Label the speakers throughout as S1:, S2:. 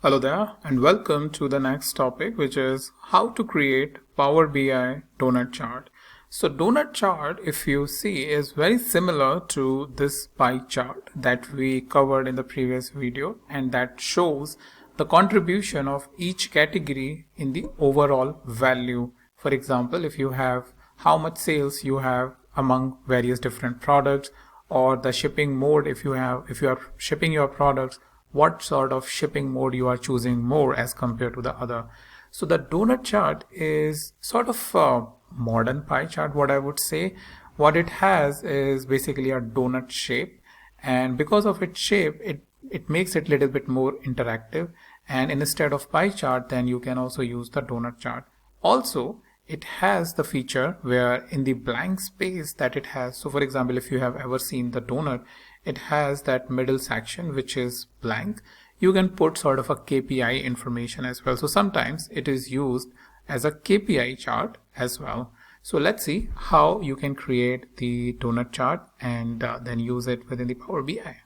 S1: Hello there and welcome to the next topic, which is how to create Power BI donut chart. So donut chart, if you see, is very similar to this pie chart that we covered in the previous video, and that shows the contribution of each category in the overall value. For example, if you have how much sales you have among various different products, or the shipping mode, if you are shipping your products, what sort of shipping mode you are choosing more as compared to the other. So the donut chart is sort of a modern pie chart, what I would say. What it has is basically a donut shape, and because of its shape, it makes it a little bit more interactive. And instead of pie chart, then you can also use the donut chart. Also, it has the feature where in the blank space that it has, so for example, if you have ever seen the donut, it has that middle section which is blank. You can put sort of a KPI information as well. So sometimes it is used as a KPI chart as well. So let's see how you can create the donut chart and then use it within the Power BI.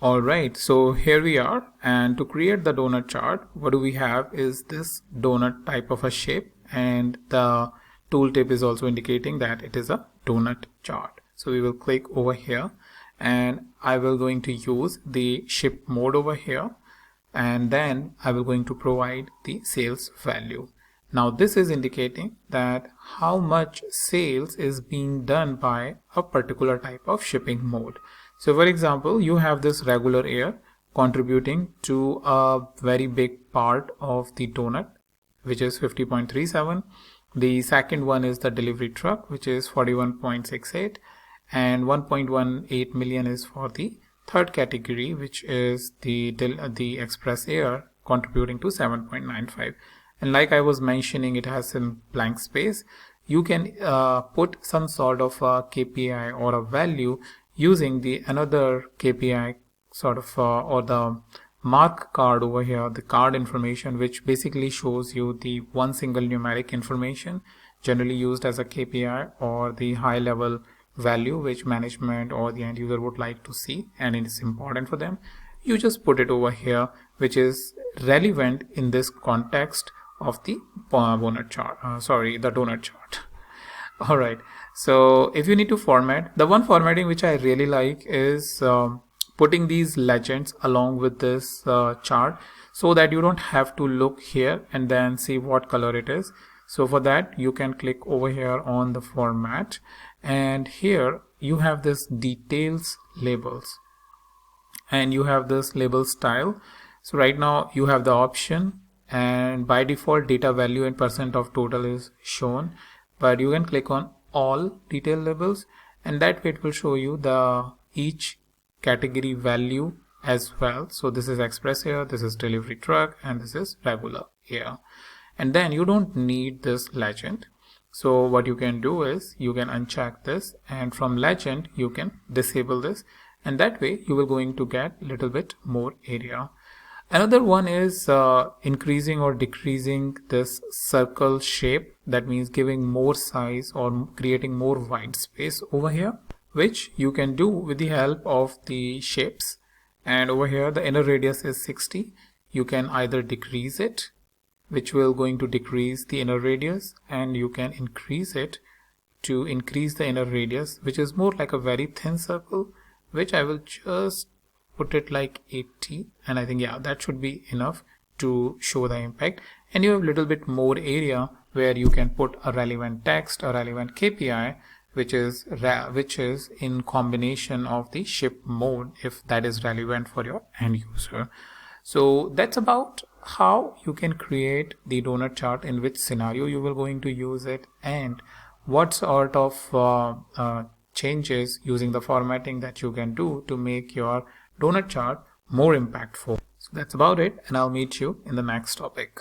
S1: Alright, so here we are, and to create the donut chart, what do we have is this donut type of a shape, and the tooltip is also indicating that it is a donut chart. So we will click over here, and I will going to use the ship mode over here, and then I will going to provide the sales value. Now this is indicating that how much sales is being done by a particular type of shipping mode. So for example, you have this regular air contributing to a very big part of the donut, which is 50.37. The second one is the delivery truck, which is 41.68, and 1.18 million is for the third category, which is the express air, contributing to 7.95. And like I was mentioning, it has some blank space. You can put some sort of a KPI or a value using the another KPI sort of or the mark card over here, the card information, which basically shows you the one single numeric information generally used as a KPI or the high level value which management or the end user would like to see, and it is important for them. You just put it over here, which is relevant in this context of the donut chart. All right, so if you need to format, the one formatting which I really like is putting these legends along with this chart, so that you don't have to look here and then see what color it is. So for that, you can click over here on the format, and here you have this details labels, and you have this label style. So right now you have the option, and by default data value and percent of total is shown, but you can click on all detail labels, and that way it will show you the each category value as well. So this is express air, this is delivery truck, and this is regular air. And then you don't need this legend. So what you can do is you can uncheck this, and from legend you can disable this, and that way you will going to get a little bit more area. Another one is increasing or decreasing this circle shape. That means giving more size or creating more white space over here, which you can do with the help of the shapes. And over here the inner radius is 60. You can either decrease it, which will going to decrease the inner radius, and you can increase it to increase the inner radius, which is more like a very thin circle, which I will just put it like 80, and I think yeah, that should be enough to show the impact. And you have a little bit more area where you can put a relevant text, a relevant KPI, which is in combination of the ship mode, if that is relevant for your end user. So that's about how you can create the donut chart, in which scenario you will going to use it, and what sort of changes using the formatting that you can do to make your donut chart more impactful. So that's about it, and I'll meet you in the next topic.